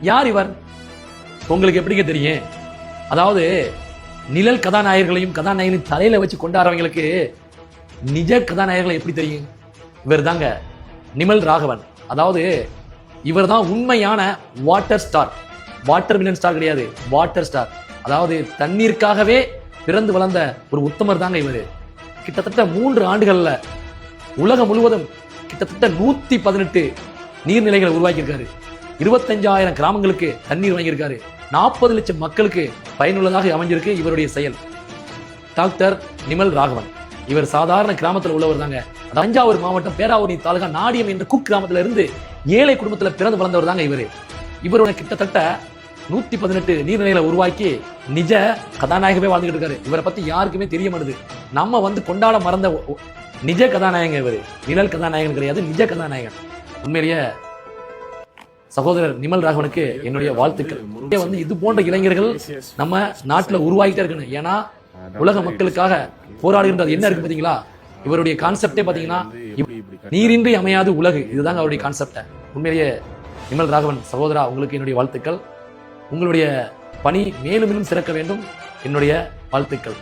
யார் இவர்? உங்களுக்கு எப்படிங்க தெரியும்? அதாவது நிழல் கதாநாயகர்களையும் கதாநாயகனையும் தலையில வச்சு கொண்டாடுறவங்களுக்கு நிஜ கதாநாயகர்களை எப்படி தெரியும்? இவர் தாங்க நிமல் ராகவன். அதாவது இவர் தான் உண்மையான water star. Water Milan star கிடையாது, வாட்டர் ஸ்டார். அதாவது தண்ணீருக்காகவே பிறந்து வளர்ந்த ஒரு உத்தமர் தாங்க இவர். கிட்டத்தட்ட 3 ஆண்டுகள்ல உலகம் முழுவதும் கிட்டத்தட்ட 118 நீர்நிலைகளை உருவாக்கியிருக்காரு. 25,000 கிராமங்களுக்கு தண்ணீர் வாங்கியிருக்காரு. 40 லட்சம் மக்களுக்கு பயனுள்ளதாக அமைஞ்சிருக்கு இவருடைய செயல். டாக்டர் நிமல் ராகவன் இவர் சாதாரண கிராமத்தில் உள்ளவர் தாங்க. தஞ்சாவூர் மாவட்டம் பேராவூரணி தாலுகா நாடியம் என்ற குக்கிராமத்துல இருந்து ஏழை குடும்பத்துல பிறந்து வளர்ந்தவர் தாங்க இவரு. இவரோட கிட்டத்தட்ட 118 நீர்நிலைகளை உருவாக்கி நிஜ கதாநாயகமே வாழ்ந்துகிட்டு இருக்காரு. இவரை பத்தி யாருக்குமே தெரிய மாட்டுது. நம்ம கொண்டாட மறந்த நிஜ கதாநாயகன் இவரு. நிழல் கதாநாயகன் கிடையாது, நிஜ கதாநாயகன். உண்மையிலேயே சகோதரர் நிமல் ராகவனுக்கு என்னுடைய வாழ்த்துக்கள். இது போன்ற இளைஞர்கள் நம்ம நாட்டுல உருவாகிட்டே இருக்கணும். ஏன்னா உலக மக்களுக்காக போராடுகின்றது என்ன இருக்கு பாத்தீங்களா? இவருடைய கான்செப்டே பாத்தீங்கன்னா நீரின்றி அமையாது உலகு. இதுதாங்க அவருடைய கான்செப்ட். உண்மையிலேயே நிமல் ராகவன் சகோதரா, உங்களுக்கு என்னுடைய வாழ்த்துக்கள். உங்களுடைய பணி மேலும் மேலும் சிறக்க வேண்டும். என்னுடைய வாழ்த்துக்கள்.